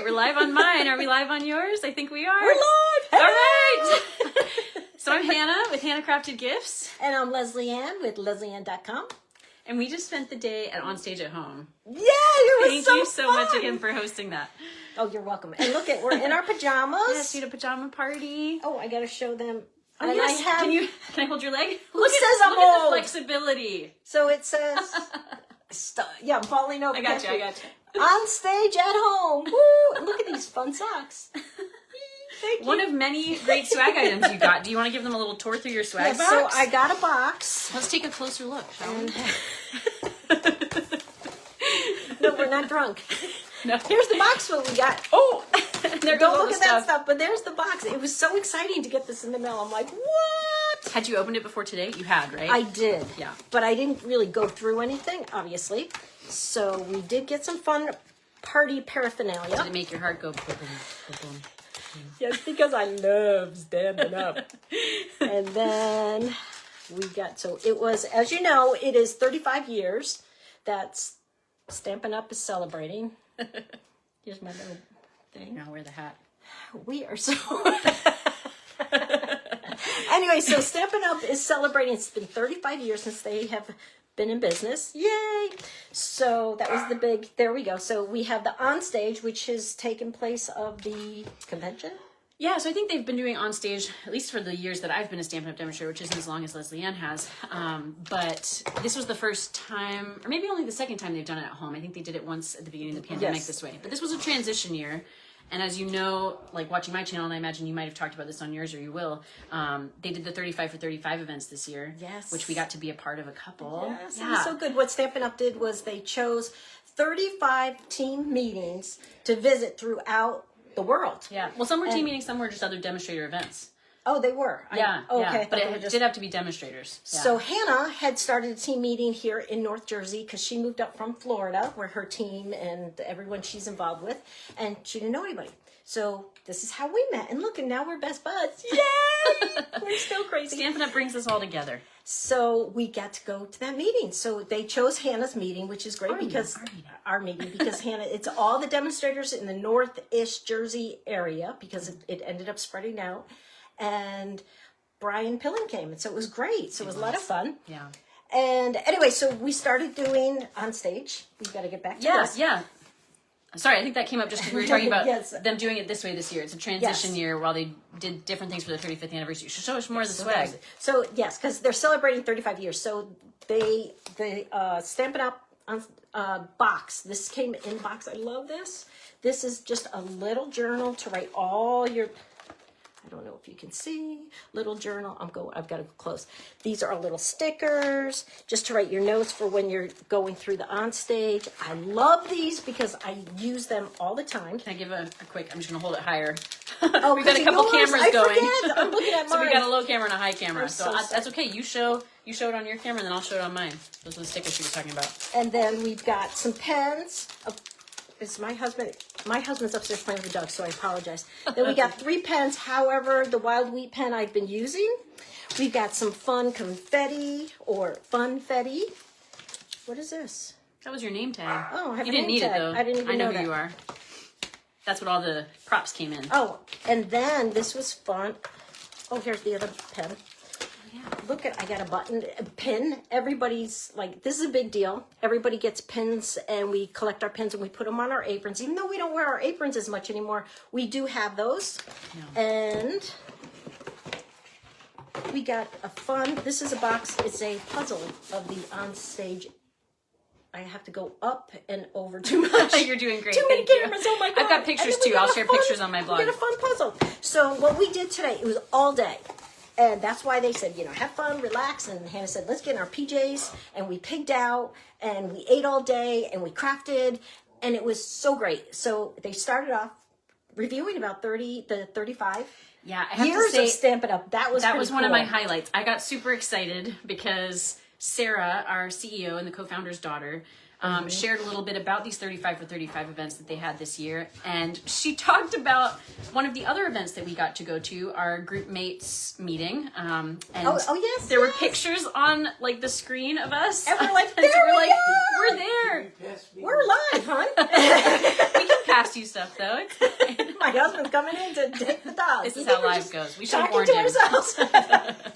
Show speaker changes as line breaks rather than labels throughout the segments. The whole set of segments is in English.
We're live on mine. Are we live on yours? I think we are.
We're live!
All right! So I'm Hannah with Hannah Crafted Gifts.
And I'm Leslie Ann with leslieann.com.
And we just spent the day at On Stage at Home.
Yeah, it was
Thank you so much again for hosting that.
Oh, you're welcome. And look at, we're in our pajamas.
Yes, we had a pajama party.
Oh, I got to show them.
Oh,
and
yes.
I have,
Can I hold your leg?
Who
Look
says I'm
look at the
old?
flexibility.
So it says, yeah, I'm falling over.
I got you.
On stage at home. Woo! And look at these fun socks. Thank you.
One of many great swag items you got. Do you want to give them a little tour through your swag box?
So I got a box.
Let's take a closer look, shall we?
No, we're not drunk.
No.
Here's the box what we got.
Oh, there goes
Don't
all
look
the
at that stuff, but there's the box. It was so exciting to get this in the mail. I'm like, what?
Had you opened it before today? You had, right?
I did.
Yeah.
But I didn't really go through anything, obviously. So we did get some fun party paraphernalia.
Did it make your heart go boom, boom?
Yes, because I love Stampin' Up. And then we got, so it was, as you know, it is 35 years that Stampin' Up is celebrating. Here's my little thing.
Now wear the hat.
We are so... Anyway, so Stampin' Up is celebrating. It's been 35 years since they have been in business. Yay! So that was the big, there we go. So we have the On Stage, which has taken place of the convention.
Yeah, so I think they've been doing On Stage, at least for the years that I've been a Stampin' Up demonstrator, which isn't as long as Leslie Ann has. But this was the first time, or maybe only the second time they've done it at home. I think they did it once at the beginning of the pandemic this way. But this was a transition year. And as you know, like watching my channel, and I imagine you might have talked about this on yours, or you will, they did the 35 for 35 events this year.
Yes.
Which we got to be a part of a couple.
Yes, it was so good. What Stampin' Up did was they chose 35 team meetings to visit throughout the world.
Yeah. Well, some were team meetings, some were just other demonstrator events.
Oh, they were?
Yeah.
Okay.
But it did have to be demonstrators. Yeah.
So Hannah had started a team meeting here in North Jersey because she moved up from Florida, where her team and everyone she's involved with, and she didn't know anybody. So this is how we met. And look, and now we're best buds. Yay! We're still crazy.
Stampin' Up brings us all together.
So we got to go to that meeting. So they chose Hannah's meeting, which is great our meeting because Hannah, it's all the demonstrators in the North-ish Jersey area because it ended up spreading out. And Brian Pillen came, and so it was great. So it was a lot of fun.
Yeah.
And anyway, so we started doing On Stage. We've got to get back to this.
Yeah. Sorry, I think that came up just because we were talking about
Yes.
them doing it this way this year. It's a transition year while they did different things for the 35th anniversary. You should show us more of the swag.
So yes, because they're celebrating 35 years. So the Stampin' Up box. This came in box. I love this. This is just a little journal to write all your... I don't know if you can see. Little journal. I've got to go close. These are little stickers just to write your notes for when you're going through the On Stage. I love these because I use them all the time.
Can I give a quick, I'm just going to hold it higher.
Oh,
We've got a couple cameras
I
going.
Forget. I'm looking at mine.
So we got a low camera and a high camera. So
so
that's okay. You show it on your camera and then I'll show it on mine. Those are the stickers she was talking about.
And then we've got some pens. It's my husband's upstairs playing with the dog, so I apologize. Then we got 3 pens. However, the Wild Wheat pen I've been using. We've got some fun confetti or funfetti. What is this?
That was your name tag.
Oh, I have
you
a
didn't
name
need
tag.
it though.
I didn't even know
who
that.
you are. That's what all the props came in.
Oh, and then this was fun. Oh, here's the other pen.
Yeah.
Look at, I got a pin. Everybody's like, this is a big deal. Everybody gets pins and we collect our pins and we put them on our aprons. Even though we don't wear our aprons as much anymore, we do have those. Yeah. And we got a fun, this is a box, it's a puzzle of the On Stage. I have to go up and over too much.
You're doing great.
Too many
Thank
cameras.
You.
Oh my God.
I've got pictures too. I'll share pictures on my blog.
We got a fun puzzle. So what we did today, it was all day. And that's why they said, have fun, relax. And Hannah said, let's get in our PJs. And we pigged out and we ate all day and we crafted. And it was so great. So they started off reviewing about 35
yeah, I have
years
to say,
of Stampin' Up. That was
one of my highlights. I got super excited because Sarah, our CEO and the co-founder's daughter, shared a little bit about these 35 for 35 events that they had this year. And she talked about one of the other events that we got to go to, our group mates meeting. And
yes,
there were pictures on like the screen of us.
And we're like,
we're there.
We're live, huh?
We can asked you stuff though.
My husband's coming in to take the dog.
This is how life goes. We should have
Talking
warned
to
him.
ourselves.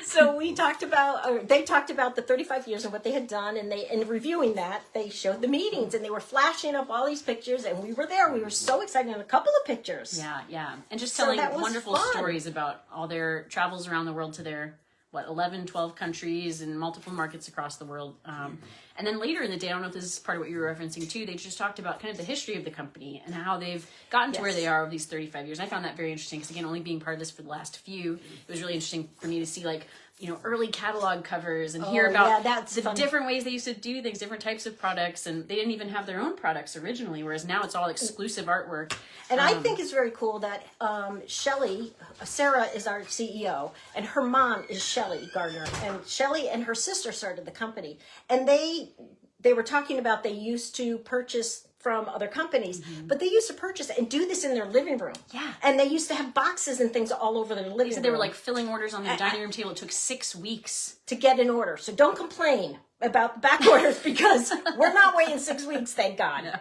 So we talked about, or they talked about the 35 years and what they had done, and in reviewing that, they showed the meetings, and they were flashing up all these pictures, and we were there. We were so excited, and a couple of pictures.
Yeah. And just
So
telling
that was
wonderful
fun.
stories about all their travels around the world to their, 11, 12 countries and multiple markets across the world. And then later in the day, I don't know if this is part of what you were referencing too, they just talked about kind of the history of the company and how they've gotten to where they are over these 35 years. And I found that very interesting because, again, only being part of this for the last few, it was really interesting for me to see, like, early catalog covers and hear about the different ways they used to do things, different types of products. And they didn't even have their own products originally, whereas now it's all exclusive artwork.
And I think it's very cool that Shelley, Sarah is our CEO, and her mom is Shelley Gardner. And Shelley and her sister started the company. And they were talking about they used to purchase from other companies, but they used to purchase and do this in their living room.
Yeah.
And they used to have boxes and things all over their living room.
They were like filling orders on their dining room table. It took 6 weeks
to get an order. So don't complain about the back orders because we're not waiting 6 weeks, thank God.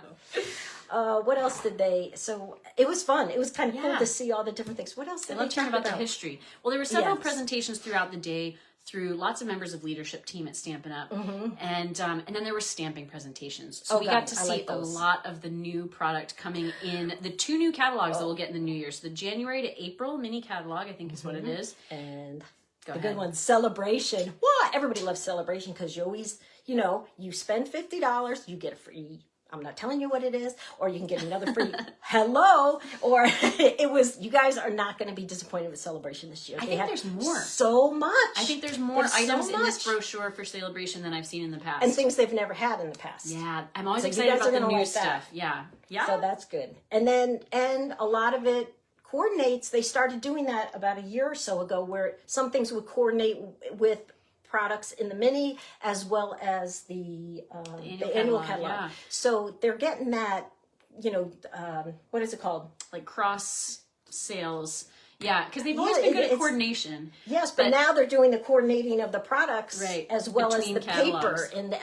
No.
What else did they? So it was fun. It was kind of cool to see all the different things. What else did
I love
they
hearing
talk
about
about?
the history. Well, there were several
Yes.
presentations throughout the day through lots of members of leadership team at Stampin' Up. And then there were stamping presentations. So we got to see a lot of the new product coming in. The 2 new catalogs that we'll get in the new year. So the January to April mini catalog, I think is what it is.
And
Go
the
ahead.
good one, Sale-A-Bration. What? Everybody loves Sale-A-Bration because you always, you spend $50, you get a free. I'm not telling you what it is, or you can get another free hello, or you guys are not going to be disappointed with Sale-A-Bration this year.
I think there's more.
So much.
I think there's more
There's
items
so
in this
much.
brochure for Sale-A-Bration than I've seen in the past.
And things they've never had in the past.
Yeah, I'm always
So you
excited
guys
about
are
the
gonna
new
like that.
stuff. Yeah.
So that's good. And a lot of it coordinates. They started doing that about a year or so ago where some things would coordinate with products in the mini as well as the annual catalog.
yeah.
So they're getting that, what is it called?
Like cross sales. Yeah, because they've always been good at coordination.
Yes, but now they're doing the coordinating of the products as well as
between
the
catalogs.
paper.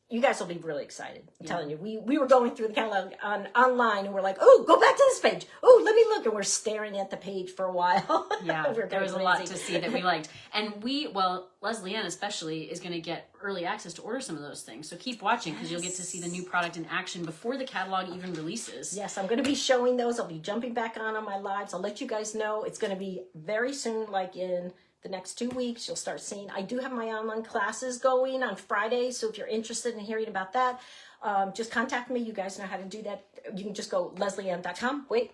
You guys will be really excited. I'm telling you. We were going through the catalog online and we're like, oh, go back to this page. Oh, let me look. And we're staring at the page for a while.
Yeah, there was a lot
crazy.
to see that we liked. And Leslie Ann especially is going to get early access to order some of those things. So keep watching because you'll get to see the new product in action before the catalog even releases.
Yes, I'm going to be showing those. I'll be jumping back on my lives. I'll let you guys know. It's going to be very soon, like in the next 2 weeks. You'll start seeing. I do have my online classes going on Friday, so if you're interested in hearing about that, just contact me. You guys know how to do that. You can just go leslieann.com. Wait.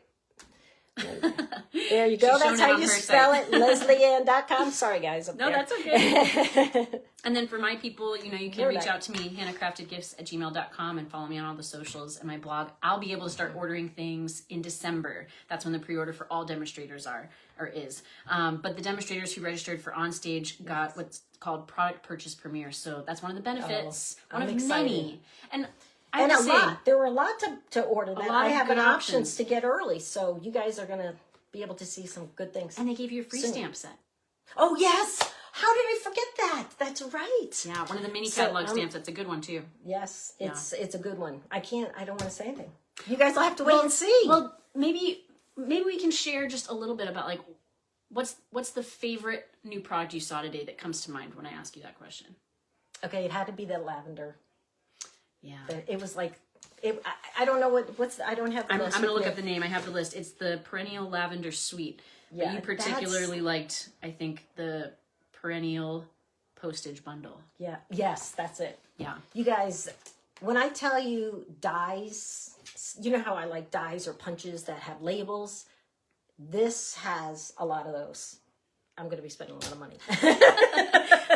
There you go.
She's
That's how you spell it. leslieann.com. Sorry, guys.
That's okay. And then for my people, you can reach out to me, hannahcraftedgifts@gmail.com, and follow me on all the socials and my blog. I'll be able to start ordering things in December. That's when the pre-order for all demonstrators is. But the demonstrators who registered for Onstage got what's called product purchase premiere. So that's one of the benefits. One of many. And
there were a lot to order that I have
good
options to get early. So you guys are going to be able to see some good things.
And they gave you a free stamp set.
Oh, yes. How did I forget that? That's right.
Yeah, one of the mini catalog stamps. That's a good one, too.
Yes, it's a good one. I don't want to say anything. You guys will have to wait and see.
Well, maybe we can share just a little bit about, like, what's the favorite new product you saw today that comes to mind when I ask you that question?
Okay, it had to be the lavender.
Yeah.
It was like, I don't know I don't have the list.
I'm going to look up the name. I have the list. It's the Perennial Lavender Suite. Yeah. But you particularly liked, I think, the Perennial Postage Bundle.
Yeah. Yes, that's it.
Yeah.
You guys, when I tell you dies, you know how I like dies or punches that have labels? This has a lot of those. I'm going to be spending a lot of money.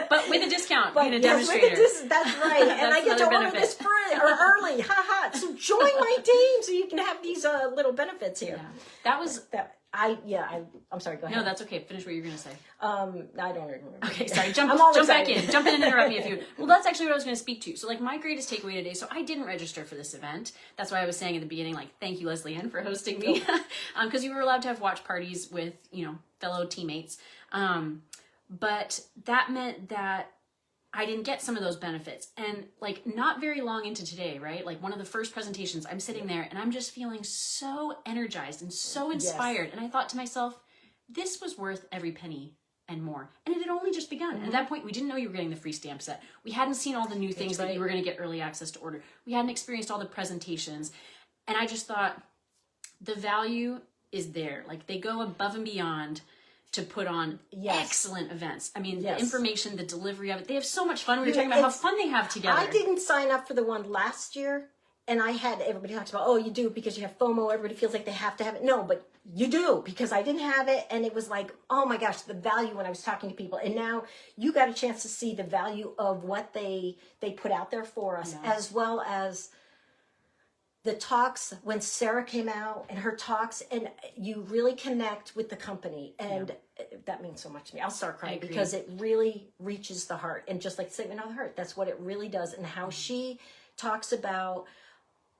But with a discount, being a demonstrator.
That's right. And I get to order this early. Ha. So join my team so you can have these little benefits here.
Yeah. That was...
I'm sorry, go ahead.
No, that's okay. Finish what you're going to say.
I don't remember.
Okay, sorry. Jump back in. Jump in and interrupt me if you... Well, that's actually what I was going to speak to. So, like, my greatest takeaway today, so I didn't register for this event. That's why I was saying at the beginning, like, thank you, Leslie Ann, for hosting me. Because you were allowed to have watch parties with, fellow teammates. But that meant that I didn't get some of those benefits. And like not very long into today, right? Like one of the first presentations, I'm sitting there and I'm just feeling so energized and so inspired. And I thought to myself, this was worth every penny and more. And it had only just begun. And at that point, we didn't know you were getting the free stamp set. We hadn't seen all the new things that you were going to get early access to order. We hadn't experienced all the presentations. And I just thought the value is there. Like they go above and beyond to put on excellent events. I mean, the information, the delivery of it, they have so much fun. We were talking about how fun they have together.
I didn't sign up for the one last year, and I had, everybody talks about, oh, you do because you have FOMO, everybody feels like they have to have it. No, but you do, because I didn't have it, and it was like, oh my gosh, the value when I was talking to people. And now you got a chance to see the value of what they put out there for us, as well as the talks when Sarah came out and her talks, and you really connect with the company, and that means so much to me. I'll start crying because it really reaches the heart, and just like Statement of the Heart, that's what it really does. And how she talks about,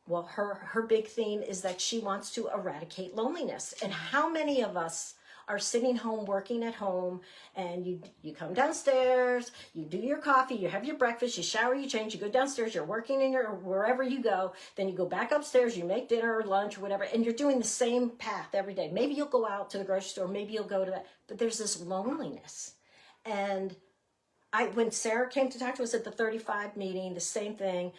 well, her big theme is that she wants to eradicate loneliness. And how many of us are sitting home, working at home, and you come downstairs, you do your coffee, you have your breakfast, you shower, you change, you go downstairs, you're working in your, wherever you go, then you go back upstairs, you make dinner or lunch or whatever, and you're doing the same path every day. Maybe you'll go out to the grocery store, maybe you'll go to that, but there's this loneliness. And when Sarah came to talk to us at the 35 meeting, the same thing,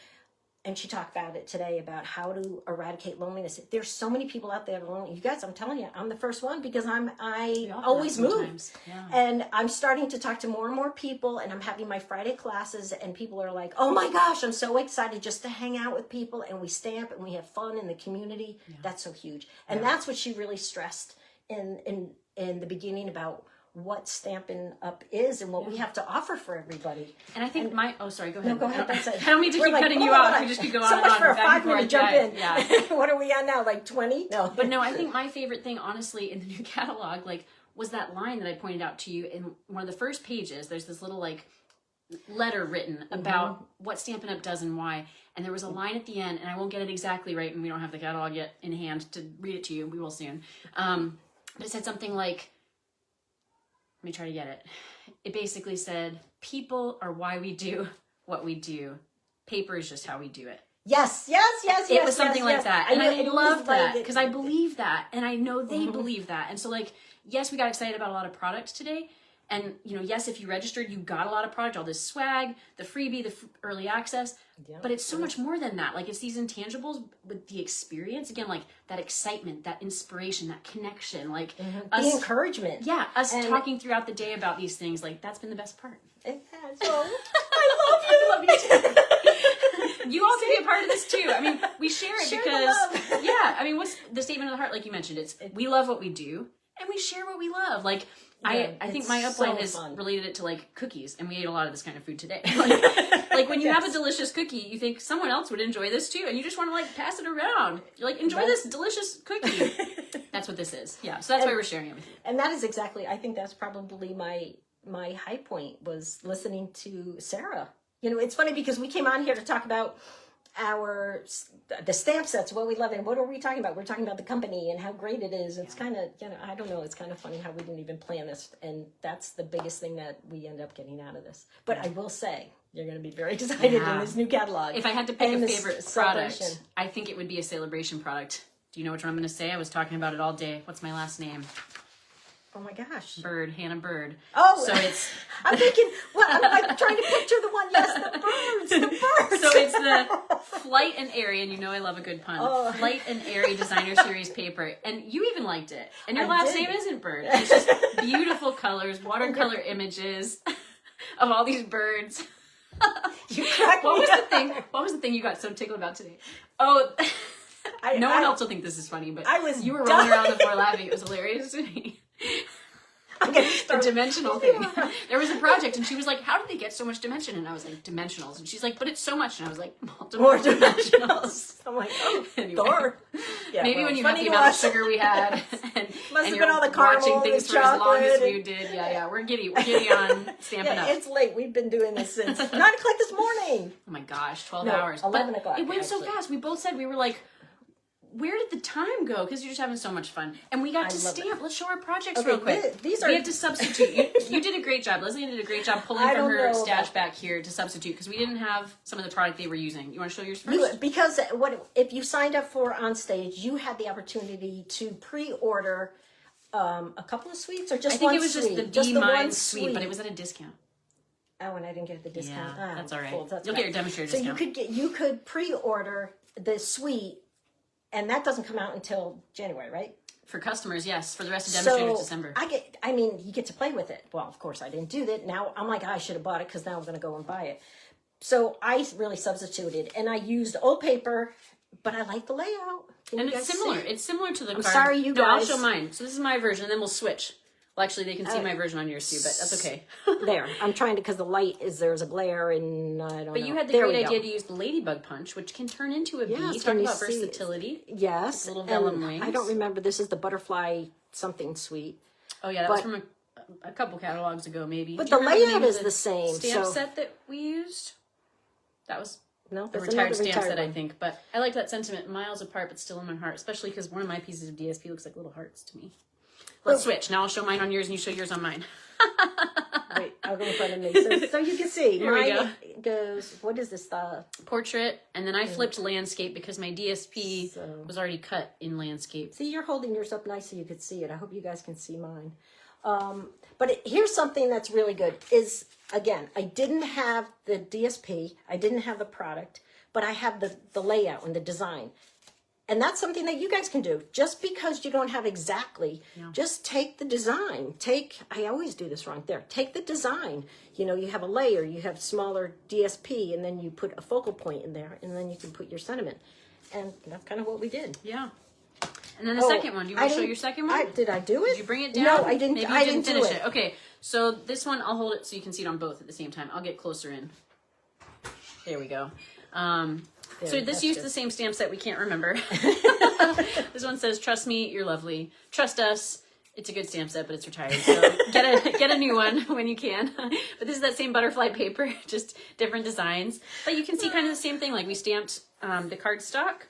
and she talked about it today, about how to eradicate loneliness. There's so many people out there lonely. You guys, I'm telling you, I'm the first one, because I always move. Yeah. And I'm starting to talk to more and more people, and I'm having my Friday classes, and people are like, oh my gosh, I'm so excited just to hang out with people, and we stamp and we have fun in the community. Yeah. That's so huge. And that's what she really stressed in the beginning about what Stampin' Up is and what we have to offer for everybody.
And I think sorry, go ahead.
No, go ahead.
I don't mean to keep cutting you off. We just could go on
so
and
much
on.
for a 5-minute jump in.
Yeah.
What are we on now? Like 20? No.
But no, I think my favorite thing, honestly, in the new catalog, like, was that line that I pointed out to you in one of the first pages. There's this little like letter written about what Stampin' Up does and why. And there was a line at the end, and I won't get it exactly right, and we don't have the catalog yet in hand to read it to you. We will soon. But it said something like, let me try to get it. It basically said, people are why we do what we do. Paper is just how we do it.
Yes.
It was something like that. And I love that,
like
because I believe that. And I know they believe that. And so, like, yes, we got excited about a lot of products today. And, you know, yes, if you registered, you got a lot of product, all this swag, the freebie, the early access. Yeah. But it's so much more than that. Like, it's these intangibles with the experience. Again, like that excitement, that inspiration, that connection. Like,
the encouragement.
Yeah, us talking throughout the day about these things. Like, that's been the best part.
It has. Oh, I love you.
I love you too. You all can be a part of this too. I mean, we share it because, I mean, what's the Statement of the Heart, like you mentioned? It's we love what we do, and we share what we love. Like, I think my upline has related it to like cookies, and we ate a lot of this kind of food today. Like when you have a delicious cookie, you think someone else would enjoy this too, and you just want to like pass it around. You're like, enjoy this delicious cookie. That's what this is. Yeah, so that's why we're sharing it with you.
And that is exactly, I think that's probably my high point, was listening to Sarah. You know, it's funny because we came on here to talk about the stamp sets, what we love, and what are we talking about? We're talking about the company and how great it is. It's kind of, you know, I don't know, it's kind of funny how we didn't even plan this, and that's the biggest thing that we end up getting out of this. But I will say, you're going to be very excited in this new catalog.
If I had to pick a favorite product, I think it would be a Sale-A-Bration product. Do you know which one I'm going to say? I was talking about it all day. What's my last name?
Oh my gosh.
Byrd, Hannah Byrd.
Oh,
so it's.
I'm thinking. Well, I'm trying to picture the one. Yes, the birds.
So it's the Flight and Airy, and you know I love a good pun. Oh. Flight and Airy Designer Series paper, and you even liked it. And your last name isn't Byrd. It's just beautiful colors, watercolor images of all these birds.
You cracked me up.
What was the thing you got so tickled about today? Oh. No one else will think this is funny, but you were rolling around the floor laughing. It was hilarious to me. The dimensional thing. There was a project, and she was like, how did they get so much dimension? And I was like, dimensionals. And she's like, but it's so much. And I was like, more dimensionals.
I'm like, oh,
anyway. Yeah, maybe when you had the amount of sugar we had, and you're
all the
watching things for as long as you did. Yeah, we're giddy. We're giddy on Stampin' Up.
It's late. We've been doing this since 9 o'clock this morning.
Oh my gosh, 12 hours.
11 o'clock.
It went so fast. We both said, we were like, where did the time go? Because you're just having so much fun. And we got to
love
stamp. Let's show our projects
Okay,
real quick.
these
we
are-
have to substitute. You did a great job. Leslie did a great job pulling
I
from
don't
her
know
stash
about
back here to substitute because we didn't have some of the product they were using. You want to show yours first?
Because if you signed up for On Stage, you had the opportunity to pre-order a couple of suites or just
I think
one
it was just
suite?
the Be
one
Mine suite, but it was at a discount.
Oh, and I didn't get the discount.
Yeah,
Ah,
that's all right.
cool, that's
You'll
okay.
get your demonstrator
So
discount.
you could pre-order the suite, and that doesn't come out until January, right?
For customers, yes. For the rest of Demonstrator's
So
December.
you get to play with it. Well, of course I didn't do that. Now I'm like, I should have bought it because now I'm going to go and buy it. So I really substituted, and I used old paper, but I like the layout. Can
And
you
it's
guys
similar.
see?
It's similar to the card.
sorry, you
No, I'll
guys.
show mine. So this is my version, and then we'll switch. Well, actually, they can see my version on yours too, but that's okay.
There, I'm trying to, because the light there's a glare, and I don't know.
But you had the
There
great
we go.
idea to use the ladybug punch, which can turn into a bee.
Yes,
Talk
can you
about
see?
versatility.
Yes,
little
and
vellum wings.
I don't remember. This is the butterfly something suite.
Oh yeah, that was from a couple catalogs ago, maybe.
But
Do you
the
remember
layout
name of
is the same,
stamp
so-
set that we used. That was
No,
a
that's
retired
another
stamp
retired
set, I
one.
think. But I like that sentiment, miles apart, but still in my heart. Especially because one of my pieces of DSP looks like little hearts to me. Let's switch. Now I'll show mine on yours, and you show yours on mine.
Wait, I'll go in front of me so you can see.
Here we
Mine goes. What is this?
Portrait, and then I flipped landscape because my DSP
So-
was already cut in landscape.
See, you're holding yours up nice so you could see it. I hope you guys can see mine. But here's something that's really good is, again, I didn't have the DSP. I didn't have the product, but I have the layout and the design. And that's something that you guys can do. Just because you don't have exactly, just take the design. I always do this wrong there. Take the design. You have a layer, you have smaller DSP, and then you put a focal point in there, and then you can put your sentiment. And that's kind of what we did.
Yeah. And then the second one. Do you want to show your second one?
Did I do it?
Did you bring it down?
No, I didn't.
Maybe you
I
didn't
didn't
finish
do
it. Okay, so this one, I'll hold it so you can see it on both at the same time. I'll get closer in. There we go. So this used the same stamp set we can't remember. This one says, "Trust me, you're lovely. Trust us." It's a good stamp set, but it's retired. So get a new one when you can. But this is that same butterfly paper, just different designs. But you can see kind of the same thing. Like we stamped the cardstock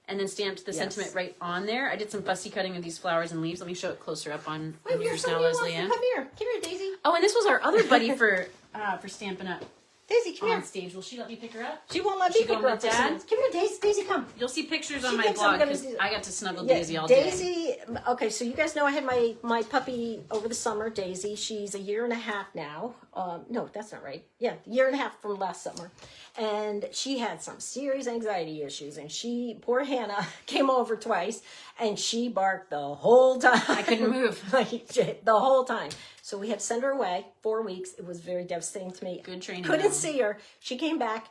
and then stamped the sentiment right on there. I did some fussy cutting of these flowers and leaves. Let me show it closer up on yours now, Leslie Ann.
Come here, Daisy.
Oh, and this was our other buddy for Stampin' Up
Daisy, come
on
here.
stage. Will she let me pick her up?
She won't let
She
me pick
going
her
with
up.
Dad?
Come here, Daisy. Daisy, come.
You'll see pictures
She
on my
thinks I'm
blog
gonna
because
do-
I got to snuggle Daisy all day.
Daisy. Okay, so you guys know I had my puppy over the summer, Daisy. She's a year and a half now. No, that's not right. Yeah, a year and a half from last summer. And she had some serious anxiety issues. And poor Hannah, came over twice, and she barked the whole time.
I couldn't move.
The whole time. So we had to send her away 4 weeks. It was very devastating to me.
Good training,
Couldn't
though.
see her. She came back.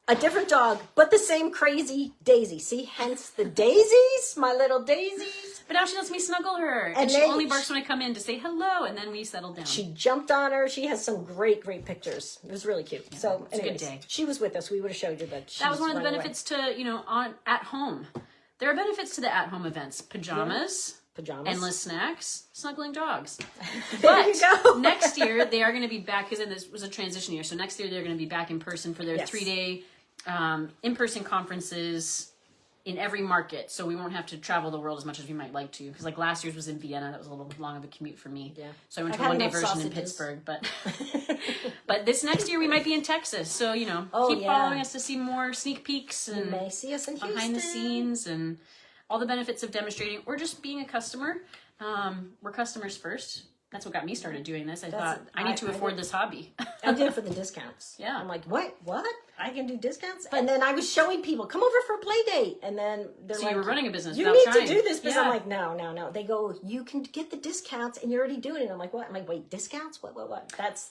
A different dog, but the same crazy Daisy. See, hence the daisies, my little daisies.
But now she lets me snuggle her. And she
then
only barks when I come in to say hello, and then we settle down.
She jumped on her. She has some great pictures. It was really cute. So,
a good
anyways,
day.
she was with us. We would have showed you, but
That was one of the benefits to, at home. There are benefits to the at-home events. Pajamas, endless snacks, snuggling dogs.
There you
But
go.
next year, they are going to be back, because this was a transition year, so next year they're going to be back in person for their
Yes.
3-day in-person conferences in every market, so we won't have to travel the world as much as we might like to, because like last year's was in Vienna. That was a little long of a commute for me.
Yeah.
So I went to
I've
a
had
one-day
enough
version in
sausages.
Pittsburgh, but this next year we might be in Texas, so keep following us to see more sneak peeks
You
and
may see us in Houston.
behind the scenes and all the benefits of demonstrating or just being a customer. We're customers first. That's what got me started doing this. I thought I need to afford this hobby.
I did it for the discounts.
Yeah.
I'm like, what? I can do discounts? And then I was showing people, come over for a play date. And then they're
So
like,
you were running a business
you
without
need
trying.
to do this. Because
Yeah.
I'm like, no. They go, you can get the discounts and you're already doing it. I'm like, what? I'm like, wait, discounts? What? But that's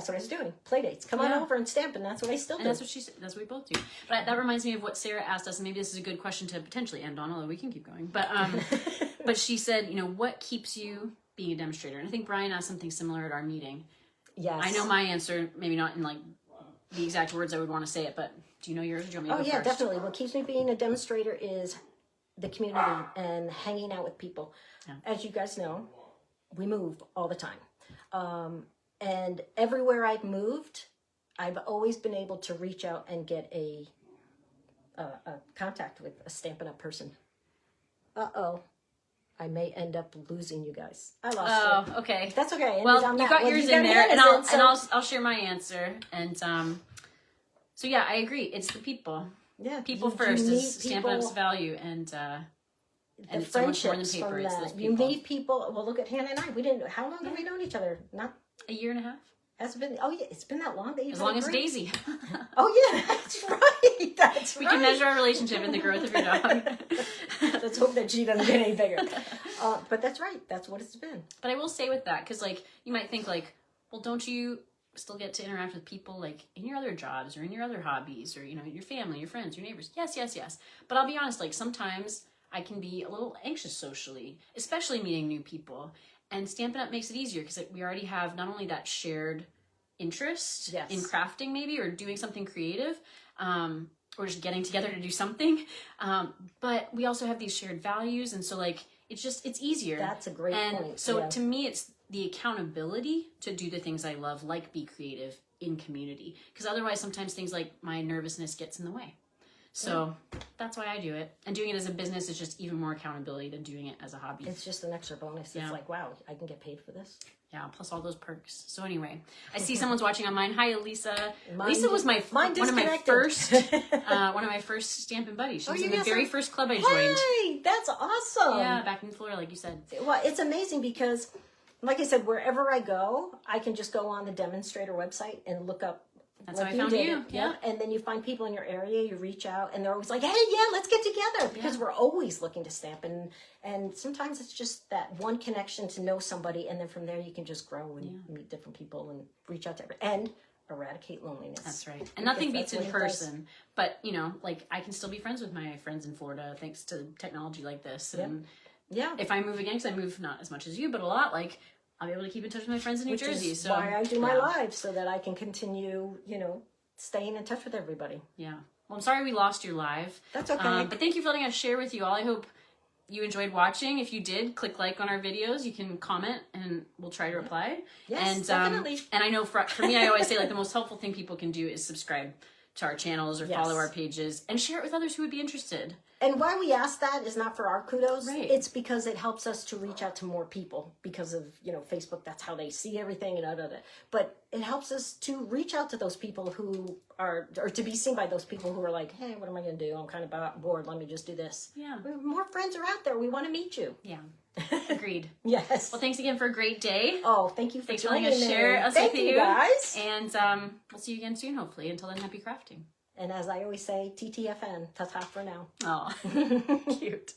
what I was doing. Play dates. Come on over and stamp. And that's what I still do.
And that's what she said. That's what we both do. But that reminds me of what Sarah asked us, and maybe this is a good question to potentially end on, although we can keep going. But but she said, what keeps you being a demonstrator? And I think Brian asked something similar at our meeting.
Yes.
I know my answer, maybe not in like the exact words I would want to say it, but do you know yours? Or do you want me to go first?
Definitely. What keeps me being a demonstrator is the community and hanging out with people.
Yeah.
As you guys know, we move all the time. And everywhere I've moved, I've always been able to reach out and get a contact with a Stampin' Up person. Uh-oh. I may end up losing you guys. I lost you.
Oh, okay.
That's okay.
Well, you got yours in there, and I'll share my answer. And so yeah, I agree. It's the people.
Yeah,
people first is Stampin' Up's value, and
the
it's so much more than
friendships
paper.
from
It's
that.
those people.
You meet people. Well, look at Hannah and I. We didn't. How long have we known each other? Not
a year and a half.
has been. Oh yeah, it's been that long. That
As long as Daisy.
Oh yeah, that's right. That's
we
right.
can measure our relationship in the growth of your dog.
Let's hope that she doesn't get any bigger. But that's right. That's what it's been.
But I will say with that, because like you might think like, well, don't you still get to interact with people like in your other jobs or in your other hobbies or your family, your friends, your neighbors? Yes. But I'll be honest, like sometimes I can be a little anxious socially, especially meeting new people. And Stampin' Up makes it easier because we already have not only that shared interest in crafting maybe or doing something creative, or just getting together to do something, but we also have these shared values, and so like it's easier.
That's a great point.
So to me, it's the accountability to do the things I love, like be creative in community, because otherwise sometimes things like my nervousness gets in the way. So that's why I do it. And doing it as a business is just even more accountability than doing it as a hobby.
It's just an extra bonus. It's like, wow, I can get paid for this.
Yeah, plus all those perks. So anyway, I see someone's watching on mine. Hi, Elisa. Lisa was one of my first Stampin' buddies. She was in the very first club I joined.
Hey, that's awesome.
Yeah, back in Florida, like you said.
Well, it's amazing because, like I said, wherever I go, I can just go on the Demonstrator website and look up.
That's how I found you.
Yeah. And then you find people in your area, you reach out, and they're always like, hey, yeah, let's get together. Because we're always looking to stamp. And sometimes it's just that one connection to know somebody. And then from there, you can just grow and meet different people and reach out to everyone. And eradicate loneliness.
That's right. And nothing beats in person. But, like I can still be friends with my friends in Florida thanks to technology like this. And if I move again, because I move not as much as you, but a lot, like I'll be able to keep in touch with my friends in New Jersey.
So why I do my live, so that I can continue, staying in touch with everybody.
Yeah. Well, I'm sorry we lost your live.
That's okay.
But thank you for letting us share with you all. I hope you enjoyed watching. If you did, click like on our videos. You can comment, and we'll try to reply.
Yes, definitely.
And I know for me, I always say like the most helpful thing people can do is subscribe to our channels or follow our pages and share it with others who would be interested.
And why we ask that is not for our kudos.
Right.
It's because it helps us to reach out to more people because of, Facebook. That's how they see everything and But it helps us to reach out to those people who are, or to be seen by those people who are like, hey, what am I going to do? I'm kind of bored. Let me just do this.
Yeah.
More friends are out there. We want to meet you.
Yeah. Agreed.
Yes.
Well, thanks again for a great day.
Oh, thank you for
letting us share us
Thank
with
you guys.
And we'll see you again soon, hopefully. Until then, happy crafting.
And as I always say, TTFN, ta-ta for now.
Oh, cute.